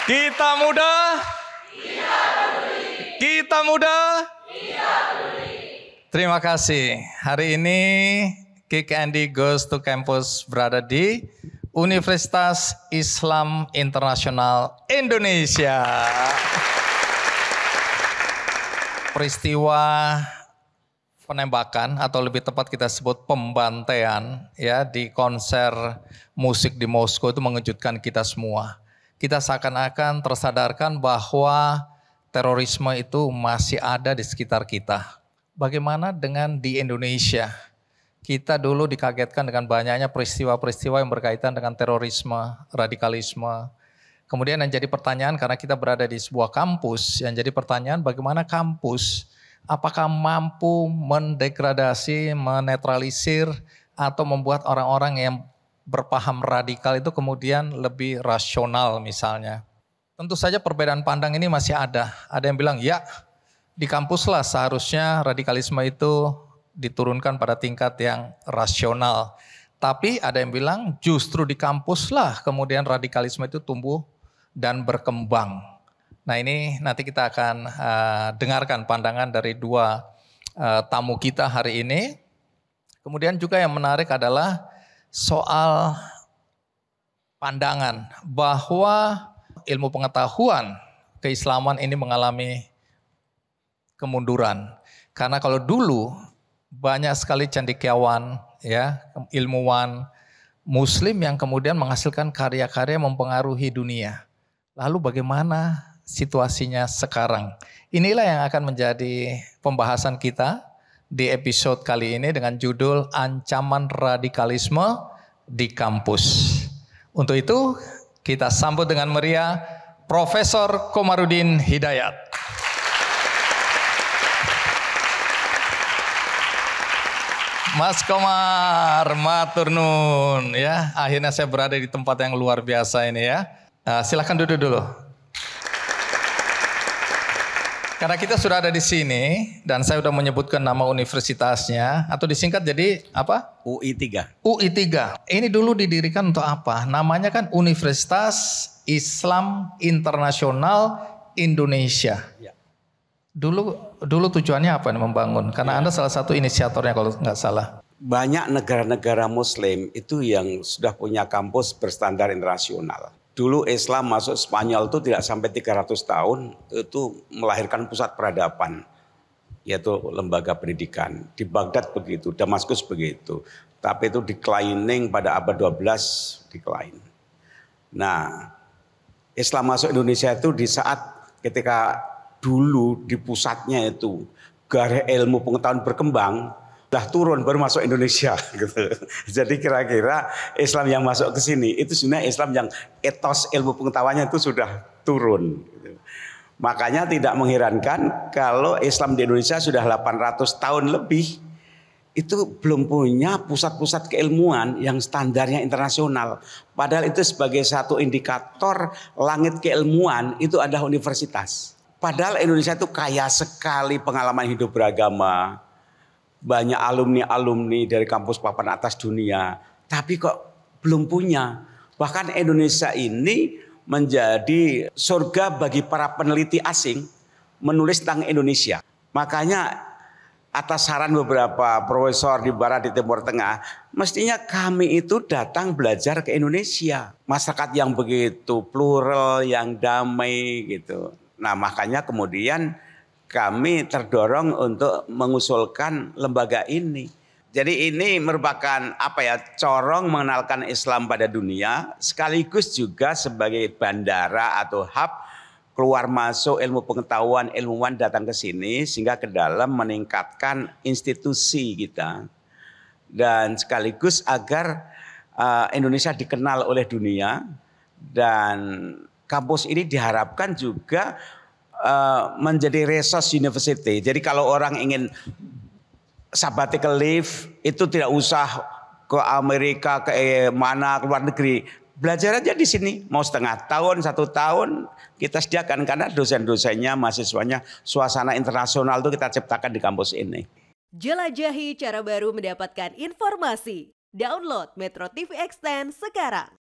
Kita muda. Kita muda. Terima kasih. Hari ini Kick Andy Goes to Campus berada di Universitas Islam Internasional Indonesia. Peristiwa penembakan atau lebih tepat kita sebut pembantaian ya di konser musik di Moskow itu mengejutkan kita semua. Kita seakan-akan tersadarkan bahwa terorisme itu masih ada di sekitar kita. Bagaimana dengan di Indonesia? Kita dulu dikagetkan dengan banyaknya peristiwa-peristiwa yang berkaitan dengan terorisme, radikalisme. Kemudian yang jadi pertanyaan karena kita berada di sebuah kampus, yang jadi pertanyaan bagaimana kampus, apakah mampu mendegradasi, menetralisir, atau membuat orang-orang yang berpaham radikal itu kemudian lebih rasional misalnya. Tentu saja perbedaan pandang ini masih ada. Ada yang bilang ya di kampus lah seharusnya radikalisme itu diturunkan pada tingkat yang rasional. Tapi ada yang bilang justru di kampus lah kemudian radikalisme itu tumbuh dan berkembang. Nah ini nanti kita akan dengarkan pandangan dari dua tamu kita hari ini. Kemudian juga yang menarik adalah soal pandangan bahwa ilmu pengetahuan keislaman ini mengalami kemunduran. Karena kalau dulu banyak sekali cendekiawan, ya, ilmuwan muslim yang kemudian menghasilkan karya-karya mempengaruhi dunia. Lalu bagaimana situasinya sekarang? Inilah yang akan menjadi pembahasan kita di episode kali ini dengan judul Ancaman Radikalisme di Kampus. Untuk itu kita sambut dengan meriah Profesor Komarudin Hidayat. Mas Komar, matur nun ya. Akhirnya saya berada di tempat yang luar biasa ini ya. Silakan duduk dulu. Karena kita sudah ada di sini dan saya sudah menyebutkan nama universitasnya atau disingkat jadi apa? UI3. UI3. Ini dulu didirikan untuk apa? Namanya kan Universitas Islam Internasional Indonesia. Ya. Dulu tujuannya apa nih membangun? Karena Anda salah satu inisiatornya kalau nggak salah. Banyak negara-negara Muslim itu yang sudah punya kampus berstandar internasional. Dulu Islam masuk Spanyol itu tidak sampai 300 tahun itu melahirkan pusat peradaban, yaitu lembaga pendidikan. Di Baghdad begitu, Damaskus begitu. Tapi itu declining pada abad 12 decline. Nah, Islam masuk Indonesia itu di saat ketika dulu di pusatnya itu gairah ilmu pengetahuan berkembang, udah turun baru masuk Indonesia gitu. Jadi kira-kira Islam yang masuk ke sini itu sebenarnya Islam yang etos ilmu pengetahuannya itu sudah turun gitu. Makanya tidak mengherankan kalau Islam di Indonesia sudah 800 tahun lebih itu belum punya pusat-pusat keilmuan yang standarnya internasional. Padahal itu sebagai satu indikator langit keilmuan itu adalah universitas. Padahal Indonesia itu kaya sekali pengalaman hidup beragama. Banyak alumni-alumni dari kampus papan atas dunia. Tapi kok belum punya. Bahkan Indonesia ini menjadi surga bagi para peneliti asing menulis tentang Indonesia. Makanya atas saran beberapa profesor di barat di Timur Tengah, mestinya kami itu datang belajar ke Indonesia. Masyarakat yang begitu plural, yang damai gitu. Nah makanya kemudian kami terdorong untuk mengusulkan lembaga ini. Jadi ini merupakan corong mengenalkan Islam pada dunia, sekaligus juga sebagai bandara atau hub keluar masuk ilmu pengetahuan, ilmuwan datang ke sini sehingga ke dalam meningkatkan institusi kita. Dan sekaligus agar Indonesia dikenal oleh dunia dan kampus ini diharapkan juga menjadi resource university. Jadi kalau orang ingin sabbatical leave itu tidak usah ke Amerika, ke mana, ke luar negeri. Belajar aja di sini. Mau setengah tahun, 1 tahun kita sediakan. Karena dosen-dosennya, mahasiswanya, suasana internasional itu kita ciptakan di kampus ini. Jelajahi cara baru mendapatkan informasi. Download Metro TV Extend sekarang.